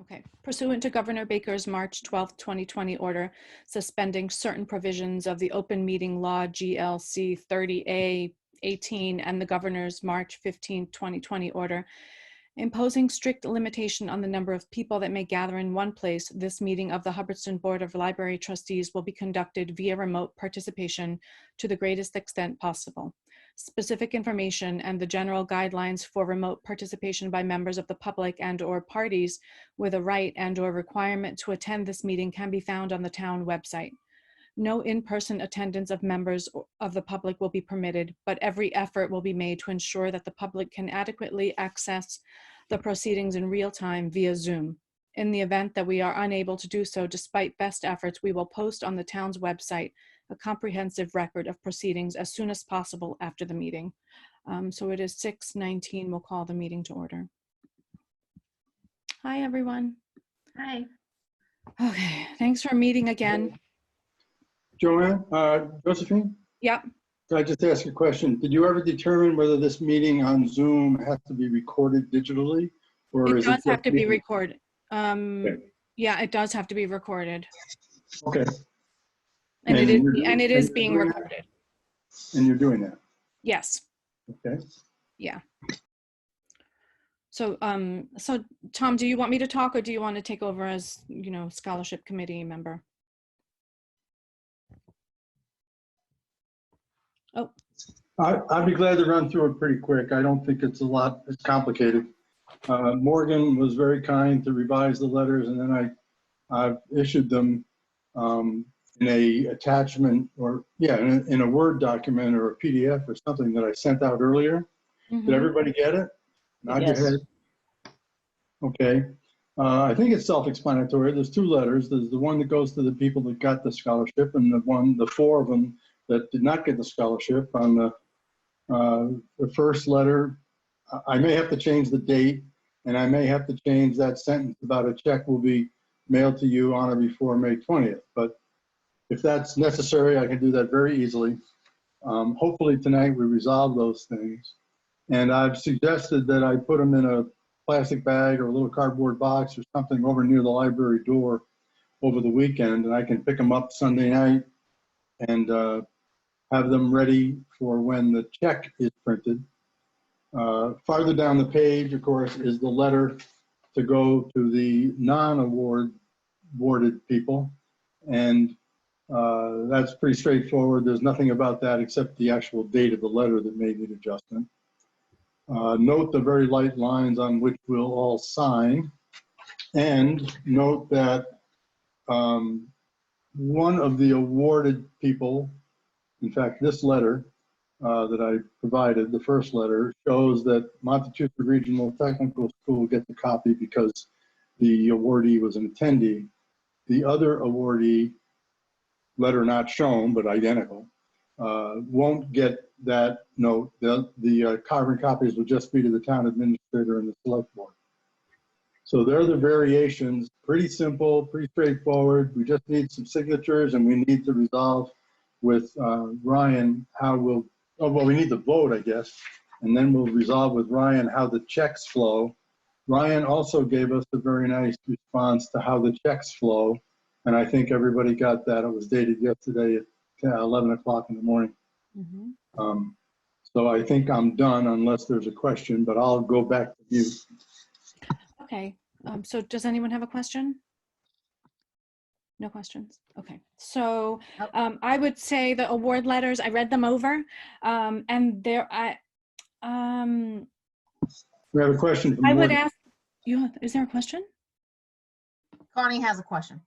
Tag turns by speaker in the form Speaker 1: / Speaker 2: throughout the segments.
Speaker 1: Okay. Pursuant to Governor Baker's March 12th, 2020 order suspending certain provisions of the Open Meeting Law GLC 30A 18 and the Governor's March 15th, 2020 order imposing strict limitation on the number of people that may gather in one place, this meeting of the Hubbardston Board of Library Trustees will be conducted via remote participation to the greatest extent possible. Specific information and the general guidelines for remote participation by members of the public and/or parties with a right and/or requirement to attend this meeting can be found on the town website. No in-person attendance of members of the public will be permitted, but every effort will be made to ensure that the public can adequately access the proceedings in real time via Zoom. In the event that we are unable to do so, despite best efforts, we will post on the town's website a comprehensive record of proceedings as soon as possible after the meeting. So it is 6:19. We'll call the meeting to order. Hi, everyone.
Speaker 2: Hi.
Speaker 1: Okay, thanks for meeting again.
Speaker 3: Joanne, Josephine?
Speaker 1: Yep.
Speaker 3: Can I just ask a question? Did you ever determine whether this meeting on Zoom has to be recorded digitally? Or
Speaker 1: It does have to be recorded.
Speaker 3: Okay.
Speaker 1: Yeah, it does have to be recorded.
Speaker 3: Okay.
Speaker 1: And it is being recorded.
Speaker 3: And you're doing that?
Speaker 1: Yes.
Speaker 3: Okay.
Speaker 1: Yeah. So, so Tom, do you want me to talk or do you want to take over as, scholarship committee member? Oh.
Speaker 3: I'd be glad to run through it pretty quick. I don't think it's it's complicated. Morgan was very kind to revise the letters, and then I've issued them in a attachment or in a Word document or a PDF or something that I sent out earlier.
Speaker 1: Mm-hmm.
Speaker 3: Did everybody get it? Nod
Speaker 2: Yes.
Speaker 3: your head. Okay. I think it's self-explanatory. There's two letters. There's the one that goes to the people that got the scholarship, and the four of them that did not get the scholarship. On the first letter, I may have to change the date, and I may have to change that sentence about a check will be mailed to you on or before May 20th. But if that's necessary, I can do that very easily. Hopefully tonight we resolve those things. And I've suggested that I put them in a plastic bag or a little cardboard box or something over near the library door over the weekend, and I can pick them up Sunday night and have them ready for when the check is printed. Farther down the page, of course, is the letter to go to the non-awarded people. And that's pretty straightforward. There's nothing about that except the actual date of the letter that made the adjustment. Note the very light lines on which we'll all sign. And note that one of the awarded people, in fact, this letter that I provided, the first letter, shows that Montechusett Regional Technical School gets a copy because the awardee was an attendee. The other awardee, letter not shown but identical, won't get that note. The carbon copies will just be to the town administrator and the select board. So there are the variations, pretty simple, pretty straightforward. We just need some signatures, and we need to resolve with Ryan how we need to vote, I guess, and then we'll resolve with Ryan how the checks flow. Ryan also gave us a very nice response to how the checks flow, and I think everybody got that. It was dated yesterday at 11 o'clock in the morning. Mm-hmm. So I think I'm done unless there's a question, but I'll go back to you.
Speaker 1: Okay, so does anyone have a question? No questions? Okay, so I would say the award letters, I read them over, and there,
Speaker 3: We have a question from
Speaker 1: I would
Speaker 3: Morgan.
Speaker 1: ask, is there a question?
Speaker 2: Connie has a question.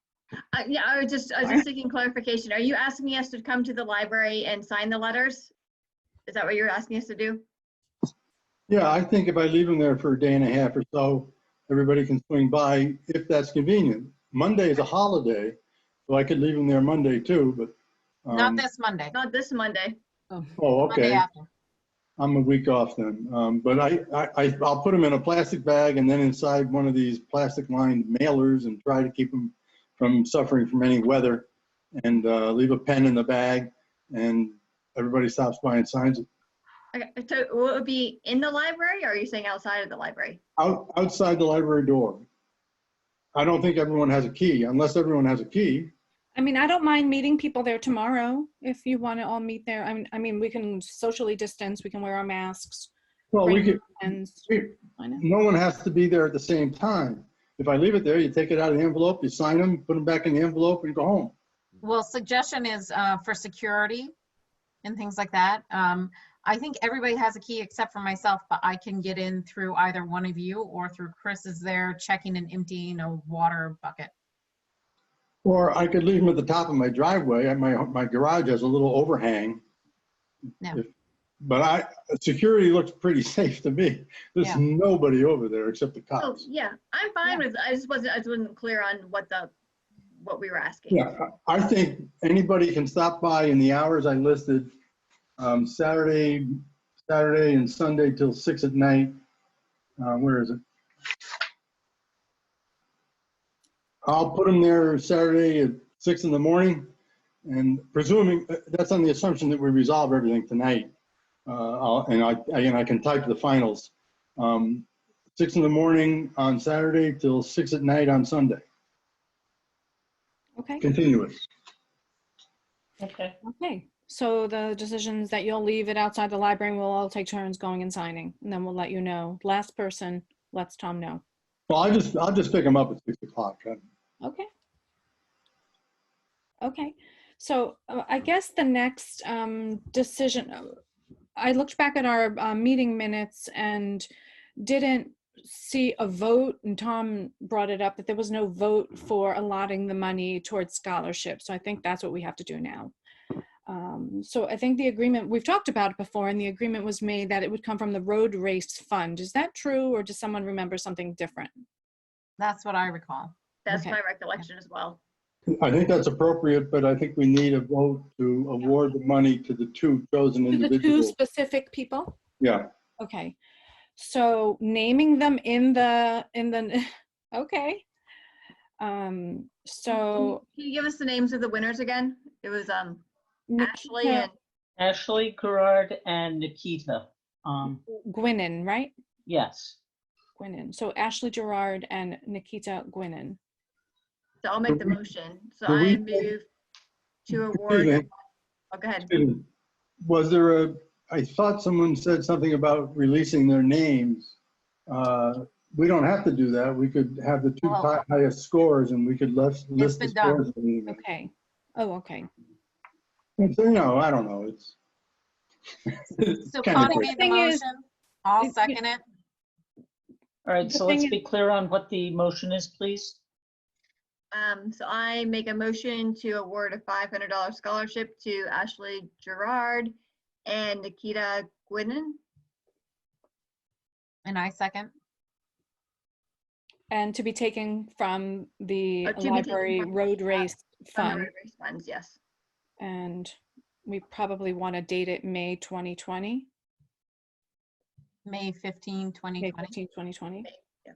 Speaker 2: Yeah, I was just seeking clarification. Are you asking us to come to the library and sign the letters? Is that what you're asking us to do?
Speaker 3: Yeah, I think if I leave them there for a day and a half or so, everybody can swing by if that's convenient. Monday is a holiday, so I could leave them there Monday too, but.
Speaker 4: Not this Monday.
Speaker 2: Not this Monday.
Speaker 3: Oh,
Speaker 4: Monday
Speaker 3: okay.
Speaker 4: after.
Speaker 3: I'm a week off then. But I'll put them in a plastic bag and then inside one of these plastic lined mailers and try to keep them from suffering from any weather, and leave a pen in the bag, and everybody stops by and signs it.
Speaker 2: Okay, so will it be in the library, or are you saying outside of the library?
Speaker 3: Outside the library door. I don't think everyone has a key, unless everyone has a key.
Speaker 1: I mean, I don't mind meeting people there tomorrow if you want to all meet there. I mean, we can socially distance, we can wear our masks.
Speaker 3: Well, we could,
Speaker 1: pens. I know.
Speaker 3: no one has to be there at the same time. If I leave it there, you take it out of the envelope, you sign them, put them back in the envelope and go home.
Speaker 4: Well, suggestion is for security and things like that. I think everybody has a key except for myself, but I can get in through either one of you or through Chris is there checking and emptying a water bucket.
Speaker 3: Or I could leave them at the top of my driveway. My garage has a little overhang.
Speaker 4: Yeah.
Speaker 3: But security looks pretty safe to me. There's
Speaker 4: Yeah.
Speaker 3: nobody over there except the
Speaker 2: Oh,
Speaker 3: cops.
Speaker 2: yeah, I'm fine with, I just wasn't clear on what we were asking.
Speaker 3: Yeah, I think anybody can stop by in the hours I listed, Saturday and Sunday till 6 at night. Where is it? I'll put them there Saturday at 6 in the morning, and presuming, that's on the assumption that we resolve everything tonight. I can type the finals. 6 in the morning on Saturday till 6 at night on Sunday.
Speaker 1: Okay,
Speaker 3: Continuous.
Speaker 5: Okay.
Speaker 1: okay. So the decisions that you'll leave it outside the library, and we'll all take turns going and signing, and then we'll let you know. Last person lets Tom know.
Speaker 3: Well, I'll just pick them up at 6 o'clock.
Speaker 1: Okay. Okay, so I guess the next decision, I looked back at our meeting minutes and didn't see a vote, and Tom brought it up that there was no vote for allotting the money towards scholarships. So I think that's what we have to do now. So I think the agreement, we've talked about it before, and the agreement was made that it would come from the road race fund. Is that true, or does someone remember something different?
Speaker 4: That's what I recall.
Speaker 2: That's
Speaker 1: Okay.
Speaker 2: my recollection as well.
Speaker 3: I think that's appropriate, but I think we need a vote to award the money to the two chosen
Speaker 1: To the two
Speaker 3: individuals.
Speaker 1: specific people?
Speaker 3: Yeah.
Speaker 1: Okay, so naming them in the, okay. So
Speaker 2: Can you give us the names of the winners again? It was Ashley
Speaker 1: Nikita
Speaker 2: and,
Speaker 5: Ashley, Gerard, and Nikita.
Speaker 1: Gwynnon, right?
Speaker 5: Yes.
Speaker 1: Gwynnon. So Ashley Gerard and Nikita Gwynnon.
Speaker 2: so I'll make the motion. So
Speaker 3: Do we-
Speaker 2: I move to award,
Speaker 3: Excuse me,
Speaker 2: oh, go ahead.
Speaker 3: excuse me. Was there I thought someone said something about releasing their names. We don't have to do that. We could have the two
Speaker 4: Well-
Speaker 3: highest scores and we could list the
Speaker 4: been done.
Speaker 3: scores.
Speaker 1: Okay. Oh, okay.
Speaker 3: No, I don't know. It's
Speaker 4: So
Speaker 3: kind of
Speaker 4: Connie
Speaker 3: crazy.
Speaker 4: made the
Speaker 1: Thing is-
Speaker 4: motion. I'll second it.
Speaker 5: All right,
Speaker 1: The
Speaker 5: so let's
Speaker 1: thing
Speaker 5: be clear on what the motion is, please.
Speaker 2: So I make a motion to award a $500 scholarship to Ashley Gerard and Nikita Gwynnon.
Speaker 4: And I second.
Speaker 1: And to be taken from the
Speaker 2: To be taken
Speaker 1: library
Speaker 2: from-
Speaker 1: road race
Speaker 2: From the
Speaker 1: fund.
Speaker 2: road race funds, yes.
Speaker 1: And we probably want to date it May 2020,
Speaker 4: May 15,
Speaker 1: May
Speaker 4: 2020.
Speaker 1: 15, 2020.
Speaker 2: Yeah.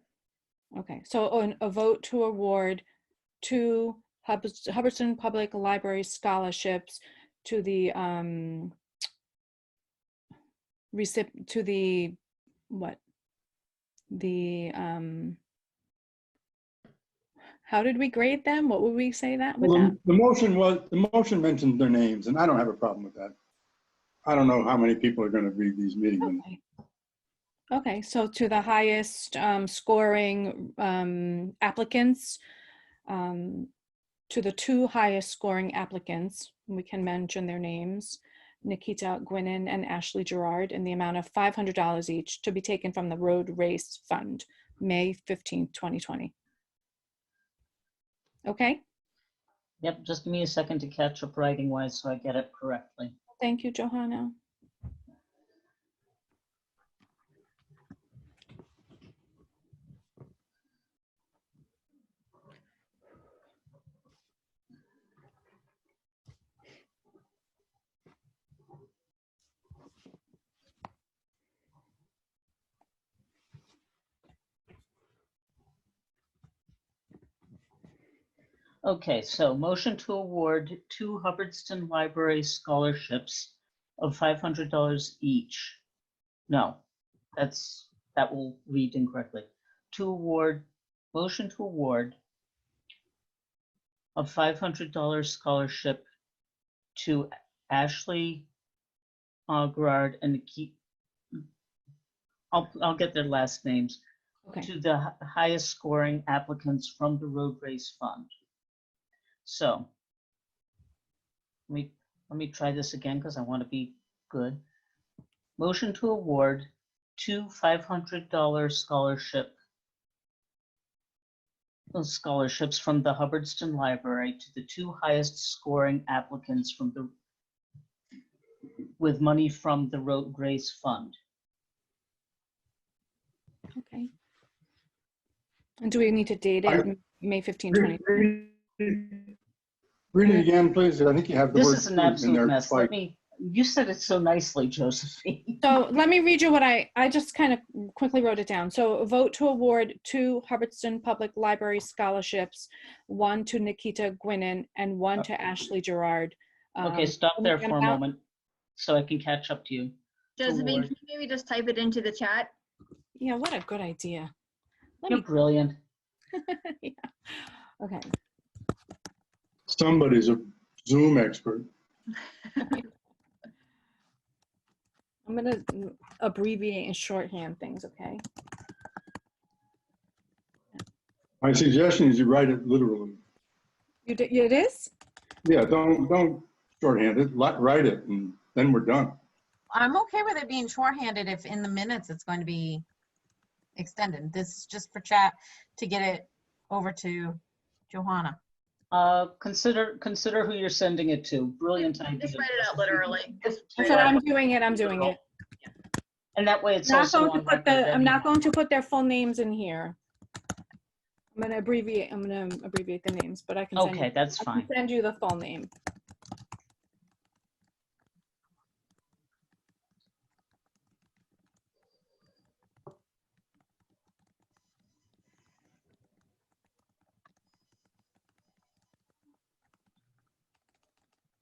Speaker 1: Okay, so a vote to award two Hubbardston Public Library scholarships to the how did we grade them? What would we say that with
Speaker 3: Well,
Speaker 1: that?
Speaker 3: the motion mentioned their names and I don't have a problem with that. I don't know how many people are going to read these meeting minutes.
Speaker 1: Okay. Okay, so to the highest scoring applicants, to the two highest scoring applicants, we can mention their names, Nikita Gwynnon and Ashley Gerard, in the amount of $500 each to be taken from the road race fund, May 15th, 2020. Okay,
Speaker 5: Yep, just give me a second to catch up writing wise so I get it correctly.
Speaker 1: thank you, Johanna.
Speaker 5: Okay, so motion to award two Hubbardston Library scholarships of $500 each. No, that will read incorrectly. Motion to award a $500 scholarship to Ashley Gerard and Nikki. I'll get their last names.
Speaker 1: Okay.
Speaker 5: To the highest scoring applicants from the road race fund. So let me try this again because I want to be good. Motion to award two $500 scholarships from the Hubbardston Library to the two highest scoring applicants with money from the road race fund.
Speaker 1: Okay. And do we need to date it May 15, 2020?
Speaker 3: Read it again, please. I think you have the
Speaker 5: This
Speaker 3: word
Speaker 5: is an
Speaker 3: "to" in
Speaker 5: absolute
Speaker 3: there
Speaker 5: mess.
Speaker 3: twice.
Speaker 5: You said it so nicely, Josephine.
Speaker 1: So let me read you what I just kind of quickly wrote it down. So vote to award 2 Hubbardston Public Library scholarships, 1 to Nikita Gwynn and 1 to Ashley Gerard.
Speaker 5: Okay, stop there for a
Speaker 1: amount-
Speaker 5: moment so I can catch up to you.
Speaker 2: Josephine,
Speaker 5: Award.
Speaker 2: can you maybe just type it into the chat?
Speaker 1: Yeah, what a good idea. Let
Speaker 5: You're
Speaker 1: me,
Speaker 5: brilliant.
Speaker 1: yeah. Okay.
Speaker 3: Somebody's a Zoom expert.
Speaker 1: I'm gonna abbreviate and shorthand things, okay?
Speaker 3: My suggestion is you write it literally.
Speaker 1: It is?
Speaker 3: Yeah, don't shorthand it, write it, and then we're done.
Speaker 4: I'm okay with it being shorthanded if in the minutes it's going to be extended. This is just for chat to get it over to Johanna.
Speaker 5: Consider who you're sending it to. Brilliant idea.
Speaker 2: Just write it out literally. Just
Speaker 1: That's
Speaker 2: write
Speaker 1: what
Speaker 2: it out.
Speaker 1: I'm doing it, I'm doing it.
Speaker 5: And that way it's
Speaker 1: Not
Speaker 5: also
Speaker 1: going to
Speaker 5: on
Speaker 1: put
Speaker 5: record.
Speaker 1: I'm not going to put their full names in here. I'm gonna abbreviate the names, but I can send you,
Speaker 5: Okay, that's
Speaker 1: I can
Speaker 5: fine.
Speaker 1: send you the full name.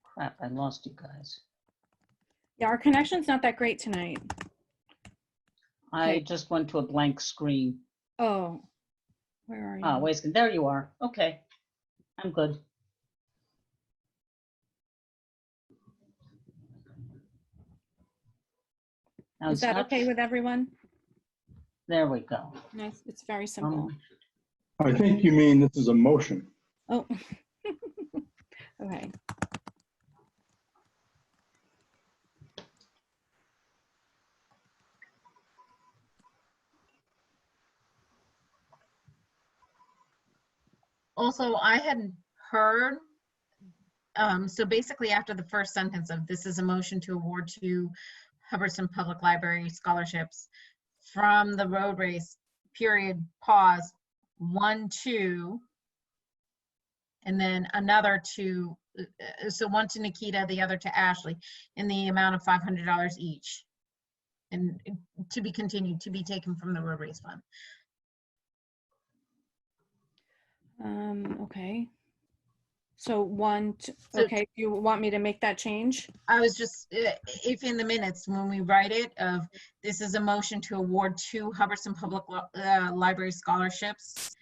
Speaker 5: Crap, I lost you guys.
Speaker 1: Yeah, our connection's not that great tonight.
Speaker 5: I
Speaker 1: Okay.
Speaker 5: just went to a blank screen.
Speaker 1: Oh, where are you?
Speaker 5: Ah, wait a second. There you are. Okay, I'm good. Now
Speaker 1: Is that okay with everyone?
Speaker 5: There we go.
Speaker 1: Nice, it's very simple.
Speaker 3: I think you mean this is a motion.
Speaker 1: Oh. Okay.
Speaker 4: Also, I had heard, so basically after the first sentence of this is a motion to award to Hubbardston Public Library scholarships from the road race, period, pause, 1, 2, and then another 2, so 1 to Nikita, the other to Ashley, in the amount of $500 each. And to be continued, to be taken from the road race fund.
Speaker 1: Okay. So
Speaker 4: So-
Speaker 1: okay, you want me to make that change?
Speaker 4: I was just, if in the minutes, when we write it, of this is a motion to award 2 Hubbardston Public Library scholarships,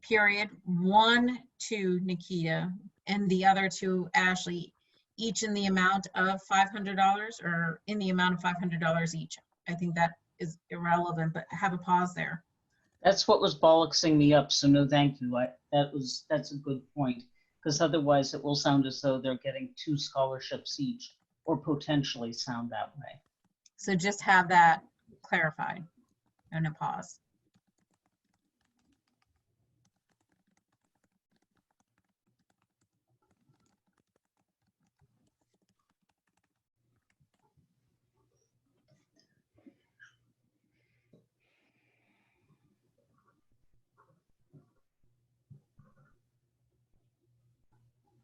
Speaker 4: period, 1 to Nikita and the other to Ashley, each in the amount of $500 or in the amount of $500 each. I think that is irrelevant, but have a pause there.
Speaker 5: That's what was bollocksing me up, so no thank you. That's a good point, because otherwise it will sound as though they're getting 2 scholarships each, or potentially sound that way.
Speaker 4: So just have that clarified and a pause.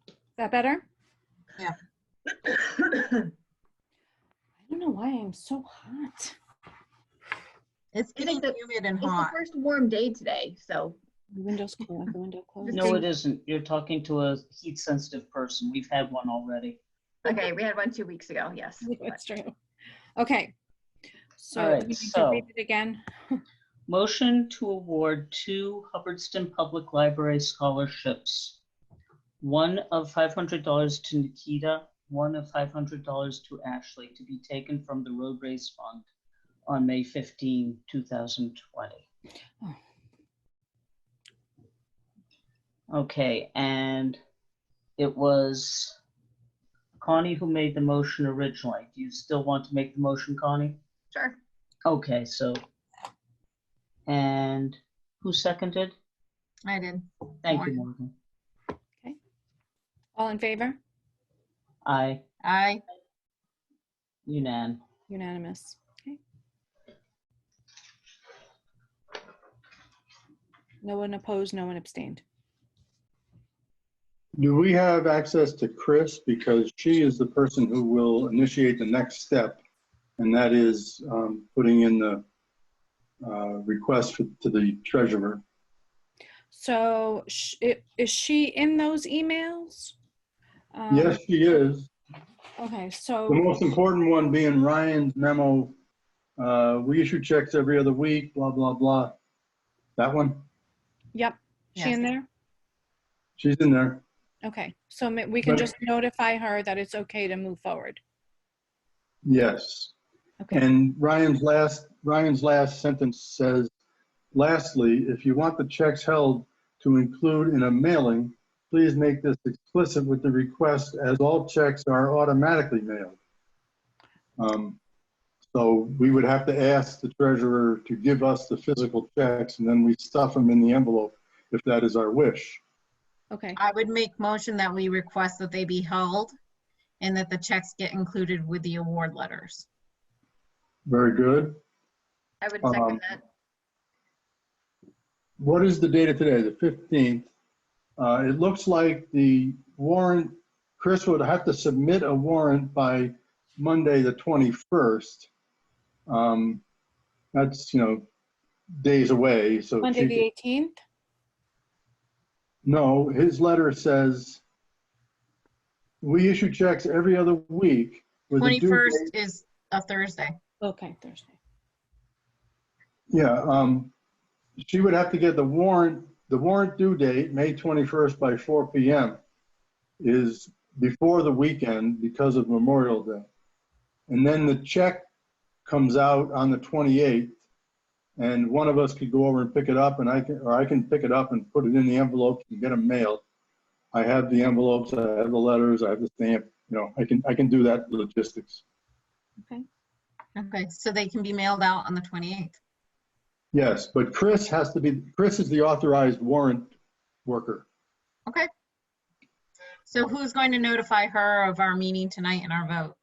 Speaker 1: Is that better?
Speaker 4: Yeah.
Speaker 1: I don't know why I'm so hot.
Speaker 4: It's getting
Speaker 2: the-
Speaker 4: humid and
Speaker 2: It's the
Speaker 4: hot.
Speaker 2: first warm day today, so
Speaker 1: The window's closed, the window closed.
Speaker 5: No, it isn't. You're talking to a heat-sensitive person. We've had one already.
Speaker 2: okay, we had one 2 weeks ago, yes.
Speaker 1: That's true. Okay. So
Speaker 5: All right,
Speaker 1: you need to
Speaker 5: so-
Speaker 1: read it again.
Speaker 5: Motion to award 2 Hubbardston Public Library scholarships one of $500 to Nikita, one of $500 to Ashley, to be taken from the road race fund on May 15, 2020.
Speaker 1: Oh.
Speaker 5: Okay, and it was Connie who made the motion originally. Do you still want to make the motion, Connie?
Speaker 2: Sure.
Speaker 5: Okay, so, and who seconded?
Speaker 4: I did.
Speaker 5: Thank you,
Speaker 4: Morgan.
Speaker 5: Morgan.
Speaker 1: All in favor?
Speaker 5: Aye,
Speaker 4: Aye.
Speaker 1: Unanimous. Okay. No one opposed, no one abstained.
Speaker 3: Do we have access to Chris? Because she is the person who will initiate the next step, and that is putting in the request to the treasurer.
Speaker 1: So is she in those emails?
Speaker 3: Yes, she is.
Speaker 1: Okay,
Speaker 3: The
Speaker 1: so,
Speaker 3: most important one being Ryan's memo. We issue checks every other week, blah, blah, blah. That one?
Speaker 1: yep, she in
Speaker 4: Yes.
Speaker 1: there?
Speaker 3: She's in there.
Speaker 1: Okay, so we can
Speaker 3: But-
Speaker 1: just notify her that it's okay to move forward.
Speaker 3: Yes.
Speaker 1: Okay,
Speaker 3: And Ryan's last sentence says, lastly, if you want the checks held to include in a mailing, please make this explicit with the request, as all checks are automatically mailed. So we would have to ask the treasurer to give us the physical checks, and then we stuff them in the envelope if that is our wish.
Speaker 1: okay,
Speaker 4: I would make motion that we request that they be held and that the checks get included with the award letters.
Speaker 3: Very good.
Speaker 2: I would second that.
Speaker 3: What is the date of today? The 15th. It looks like the warrant, Chris would have to submit a warrant by Monday, the 21st. That's, days away, so.
Speaker 1: Monday,
Speaker 3: she
Speaker 1: the
Speaker 3: could-
Speaker 1: 18th?
Speaker 3: No, his letter says, we issue checks every other week with a due
Speaker 4: 21st
Speaker 3: date.
Speaker 4: is a Thursday.
Speaker 1: Okay, Thursday.
Speaker 3: Yeah, she would have to get the warrant due date, May 21st by 4 PM, is before the weekend because of Memorial Day. And then the check comes out on the 28th, and one of us could go over and pick it up, and I can pick it up and put it in the envelope and get them mailed. I have the envelopes, I have the letters, I have the stamp, I can do that logistics.
Speaker 4: Okay, so they can be mailed out on the 28th.
Speaker 3: Yes, but Chris is the authorized warrant worker.
Speaker 4: Okay. So who's going to notify her of our meeting tonight and our vote?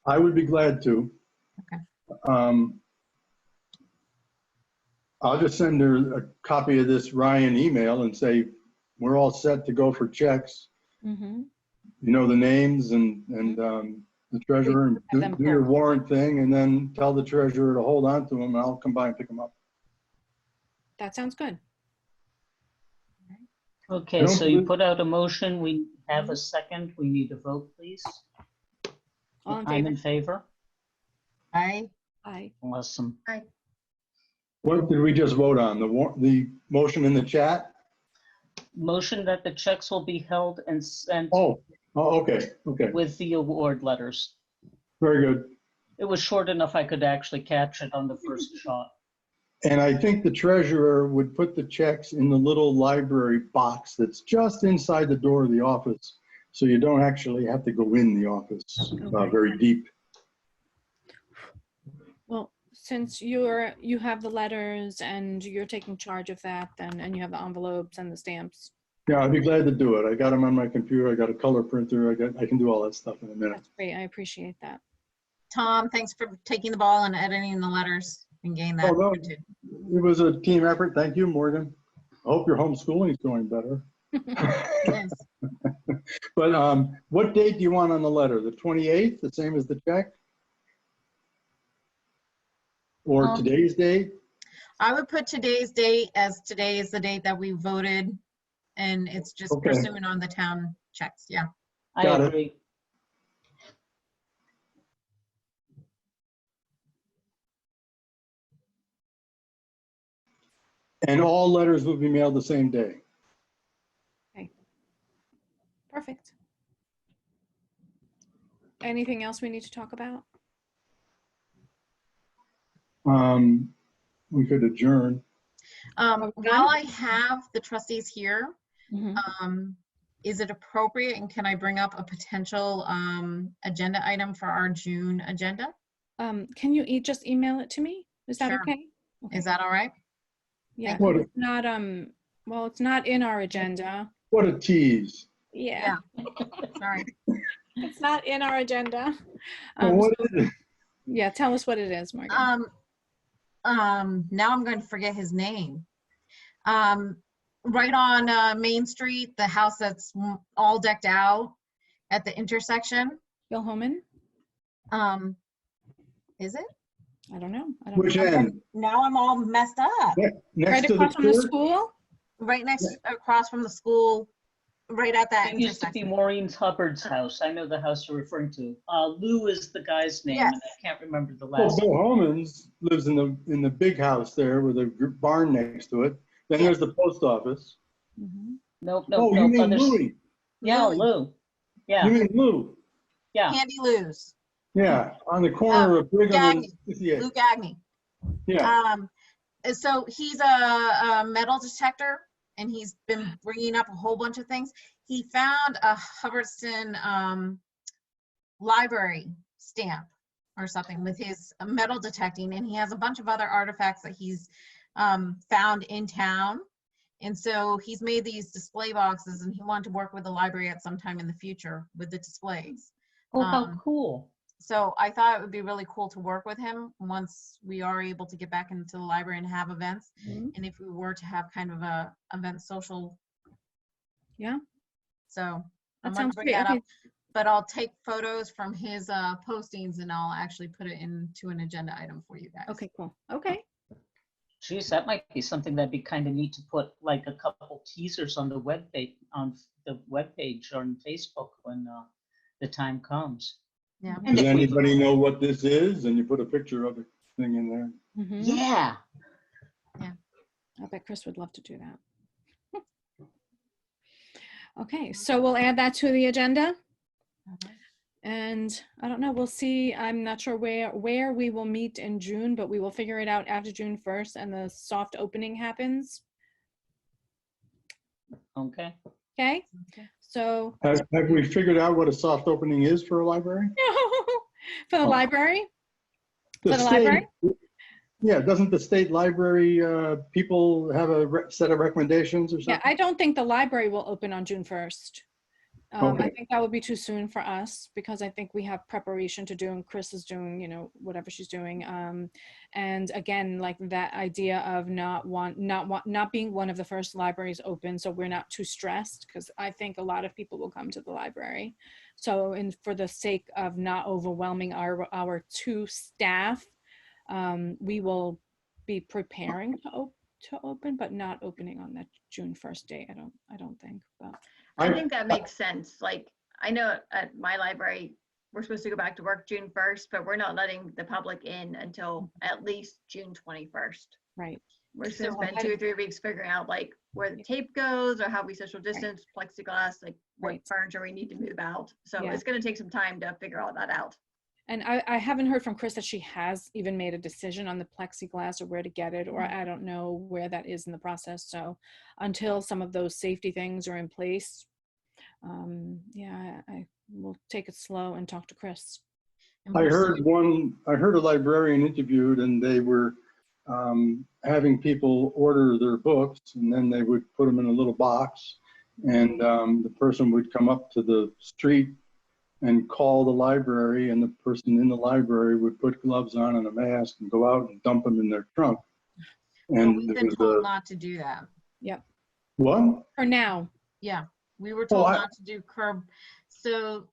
Speaker 3: I would be glad to.
Speaker 4: Okay.
Speaker 3: I'll just send her a copy of this Ryan email and say, we're all set to go for checks.
Speaker 1: Mm-hmm.
Speaker 3: You know the names and the treasurer, and
Speaker 1: Them
Speaker 3: do your
Speaker 1: pulled.
Speaker 3: warrant thing, and then tell the treasurer to hold on to them, and I'll come by and pick them up.
Speaker 1: That sounds good.
Speaker 5: Okay,
Speaker 3: don't
Speaker 5: so you
Speaker 3: believe-
Speaker 5: put out a motion. We have a second. We need a vote, please.
Speaker 1: All in
Speaker 5: I'm
Speaker 1: favor?
Speaker 5: in favor.
Speaker 4: Aye.
Speaker 1: Aye.
Speaker 5: Awesome.
Speaker 3: What did we just vote on? The motion in the chat?
Speaker 5: Motion that the checks will be held and sent
Speaker 3: Oh, okay,
Speaker 5: with the award letters.
Speaker 3: very good.
Speaker 5: It was short enough I could actually catch it on the first shot.
Speaker 3: And I think the treasurer would put the checks in the little library box that's just inside the door of the office, so you don't actually have to go in the office very deep.
Speaker 1: Well, since you have the letters and you're taking charge of that then, and you have the envelopes and the stamps,
Speaker 3: Yeah, I'd be glad to do it. I got them on my computer. I got a color printer. I can do all that stuff in a minute.
Speaker 1: that's great. I appreciate that.
Speaker 4: Tom, thanks for taking the ball and editing the letters and getting that
Speaker 3: Oh, no.
Speaker 4: printed.
Speaker 3: It was a team effort. Thank you, Morgan. I hope your homeschooling is going better.
Speaker 4: Yes.
Speaker 3: But what date do you want on the letter? The 28th, the same as the check? Or today's date?
Speaker 4: I would put today's date as today is the date that we voted, and it's just
Speaker 3: Okay.
Speaker 4: pursuant on the town checks. Yeah.
Speaker 5: I
Speaker 3: Got it.
Speaker 5: agree.
Speaker 3: And all letters will be mailed the same day.
Speaker 1: Perfect. Anything else we need to talk about?
Speaker 3: We could adjourn.
Speaker 4: While I have the trustees here,
Speaker 1: Mhm.
Speaker 4: is it appropriate and can I bring up a potential agenda item for our June agenda?
Speaker 1: Can you just email it to me? Is that
Speaker 4: Sure.
Speaker 1: okay? Okay.
Speaker 4: Is that all right?
Speaker 1: Yeah,
Speaker 3: What
Speaker 1: 'cause
Speaker 3: a-
Speaker 1: it's not, well, it's not in our agenda.
Speaker 3: What a tease.
Speaker 1: Yeah,
Speaker 4: Sorry.
Speaker 1: it's not in our agenda.
Speaker 3: Well, what is it?
Speaker 1: Yeah, tell us what it is, Morgan.
Speaker 4: Now I'm going to forget his name. Right on Main Street, the house that's all decked out at the intersection.
Speaker 1: Bill Homan?
Speaker 4: Is it?
Speaker 1: I don't know. I don't
Speaker 3: Which
Speaker 1: know.
Speaker 3: end?
Speaker 4: Now I'm all messed up.
Speaker 3: Next
Speaker 1: Right
Speaker 3: to the
Speaker 1: across from the
Speaker 3: church?
Speaker 1: school?
Speaker 4: Right next, across from the school, right at that
Speaker 5: It used to be
Speaker 4: intersection.
Speaker 5: Maureen's Hubbard's house. I know the house you're referring to. Lou is the guy's name, and
Speaker 4: Yes.
Speaker 5: I can't remember the
Speaker 3: Well,
Speaker 5: last.
Speaker 3: Bill Holman's lives in the big house there with a barn next to it. Then there's the post office.
Speaker 1: Mhm.
Speaker 5: Nope,
Speaker 3: Oh,
Speaker 5: nope,
Speaker 3: you
Speaker 5: nope.
Speaker 3: mean
Speaker 5: Others.
Speaker 3: Louis?
Speaker 5: Yeah,
Speaker 4: Louis.
Speaker 5: Lou.
Speaker 3: You
Speaker 5: Yeah,
Speaker 3: mean Lou?
Speaker 5: yeah.
Speaker 4: Handy Lou's,
Speaker 3: Yeah, on the corner of Brigham and
Speaker 4: Gagne.
Speaker 3: 58.
Speaker 4: Lou Gagne.
Speaker 3: Yeah.
Speaker 4: So he's a metal detector, and he's been bringing up a whole bunch of things. He found a Hubbardston library stamp or something with his metal detecting, and he has a bunch of other artifacts that he's found in town. And so he's made these display boxes, and he wanted to work with the library at some time in the future with the displays.
Speaker 5: Oh, how
Speaker 4: Um,
Speaker 5: cool.
Speaker 4: So I thought it would be really cool to work with him once we are able to get back into the library and have events.
Speaker 1: Mhm.
Speaker 4: And if we were to have kind of a event social.
Speaker 1: Yeah.
Speaker 4: So I
Speaker 1: That
Speaker 4: wanted
Speaker 1: sounds
Speaker 4: to bring
Speaker 1: great.
Speaker 4: that
Speaker 1: Okay.
Speaker 4: up, but I'll take photos from his postings and I'll actually put it into an agenda item for you guys.
Speaker 1: Okay, cool. Okay.
Speaker 5: Geez, that might be something that'd be kind of neat to put like a couple teasers on the webpage, or on Facebook when the time comes.
Speaker 4: Yeah.
Speaker 5: And
Speaker 3: Does
Speaker 5: if we-
Speaker 3: anybody know what this is? And you put a picture of the thing in there.
Speaker 1: Mhm.
Speaker 5: Yeah.
Speaker 1: I bet Chris would love to do that. Okay, so we'll add that to the agenda. And I don't know, we'll see. I'm not sure where we will meet in June, but we will figure it out after June 1st and the soft opening happens.
Speaker 5: Okay.
Speaker 1: Okay,
Speaker 4: Okay.
Speaker 1: so
Speaker 3: Have we figured out what a soft opening is for a library?
Speaker 1: for the
Speaker 3: Oh.
Speaker 1: library,
Speaker 3: The
Speaker 1: For the
Speaker 3: state-
Speaker 1: library?
Speaker 3: Yeah, doesn't the state library people have a set of recommendations or
Speaker 1: yeah,
Speaker 3: something?
Speaker 1: I don't think the library will open on June 1st. I
Speaker 3: Okay.
Speaker 1: think that would be too soon for us because I think we have preparation to do and Chris is doing, whatever she's doing. And again, like that idea of not being one of the first libraries open, so we're not too stressed because I think a lot of people will come to the library. So, and for the sake of not overwhelming our two staff, we will be preparing to open, but not opening on that June 1st date. I don't think, but.
Speaker 2: I think that makes sense. Like, I know at my library, we're supposed to go back to work June 1st, but we're not letting the public in until at least June 21st.
Speaker 1: Right.
Speaker 2: We're
Speaker 4: So
Speaker 2: supposed to spend 2 or 3 weeks figuring out like where the tape goes or how we social distance, plexiglass, like what
Speaker 1: Right.
Speaker 2: furniture we need to move out. So
Speaker 1: Yeah.
Speaker 2: it's going to take some time to figure all that out.
Speaker 1: And I haven't heard from Chris that she has even made a decision on the plexiglass or where to get it, or I don't know where that is in the process. So until some of those safety things are in place, I will take it slow and talk to Chris.
Speaker 4: And
Speaker 3: I
Speaker 4: we're
Speaker 3: heard a librarian interviewed and they were having people order their books and then they would put them in a little box and the person would come up to the street and call the library and the person in the library would put gloves on and a mask and go out and dump them in their trunk.
Speaker 4: Well,
Speaker 3: And
Speaker 4: we've
Speaker 3: it
Speaker 4: been
Speaker 3: was
Speaker 4: told not to do that.
Speaker 3: what?
Speaker 1: For now.
Speaker 4: Yeah, we were told
Speaker 3: I-
Speaker 4: not to do curb. So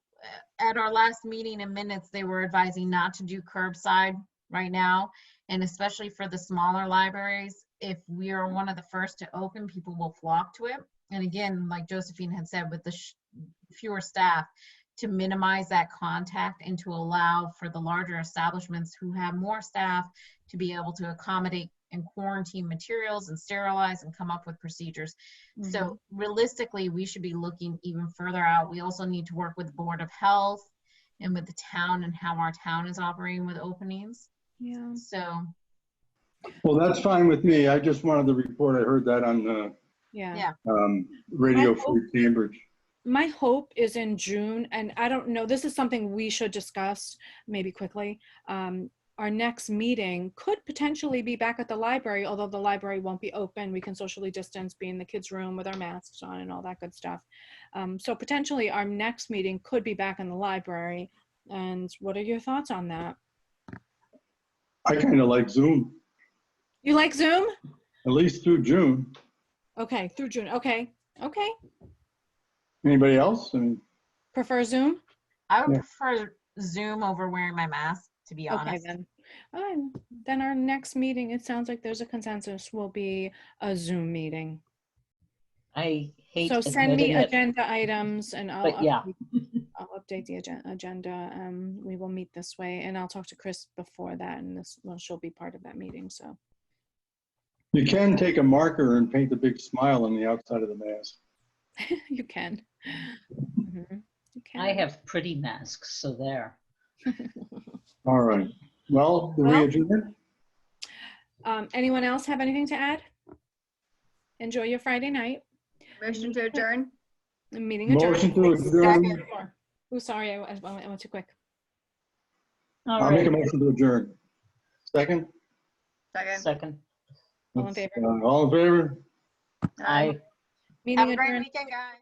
Speaker 4: at our last meeting in minutes, they were advising not to do curbside right now. And especially for the smaller libraries, if we are one of the first to open, people will flock to it. And again, like Josephine had said, with the fewer staff, to minimize that contact and to allow for the larger establishments who have more staff to be able to accommodate and quarantine materials and sterilize and come up with procedures.
Speaker 1: Mhm.
Speaker 4: So realistically, we should be looking even further out. We also need to work with the Board of Health and with the town and how our town is operating with openings.
Speaker 1: Yeah.
Speaker 4: So,
Speaker 3: Well, that's fine with me. I just wanted to report, I heard that on the
Speaker 1: Yeah.
Speaker 3: Radio
Speaker 1: My
Speaker 3: Free Cambridge.
Speaker 1: My hope is in June, and I don't know, this is something we should discuss maybe quickly. Our next meeting could potentially be back at the library, although the library won't be open. We can socially distance, be in the kids' room with our masks on and all that good stuff. So potentially our next meeting could be back in the library. And what are your thoughts on that?
Speaker 3: I kind of like Zoom,
Speaker 1: You like Zoom?
Speaker 3: at least through June.
Speaker 1: Okay, through June. Okay, okay.
Speaker 3: Anybody else? I mean,
Speaker 1: Prefer Zoom?
Speaker 4: I would
Speaker 3: Yeah.
Speaker 4: prefer Zoom over wearing my mask, to be
Speaker 1: Okay,
Speaker 4: honest.
Speaker 1: then. Then our next meeting, it sounds like there's a consensus, will be a Zoom meeting.
Speaker 5: I hate
Speaker 1: So send me
Speaker 5: admitting it,
Speaker 1: agenda items and
Speaker 5: but yeah.
Speaker 1: I'll update the agenda. We will meet this way, and I'll talk to Chris before that, and she'll be part of that meeting, so.
Speaker 3: you can take a marker and paint a big smile on the outside of the mask.
Speaker 1: You can. Mhm, you can.
Speaker 5: I have pretty masks, so there.
Speaker 3: All right. Well, do we
Speaker 1: Well-
Speaker 3: adjourn?
Speaker 1: Anyone else have anything to add? Enjoy your Friday night.
Speaker 2: Motion to adjourn?
Speaker 1: The meeting adjourned.
Speaker 3: Motion to adjourn.
Speaker 1: Oh, sorry, I went too quick.
Speaker 5: All
Speaker 3: I'll make a
Speaker 5: right,
Speaker 3: motion to adjourn. Second?
Speaker 2: Second.
Speaker 5: second.
Speaker 1: All in favor?
Speaker 3: All in favor?
Speaker 2: Aye.
Speaker 5: I
Speaker 1: Meeting
Speaker 4: Have a great
Speaker 1: adjourned.
Speaker 4: weekend, guys.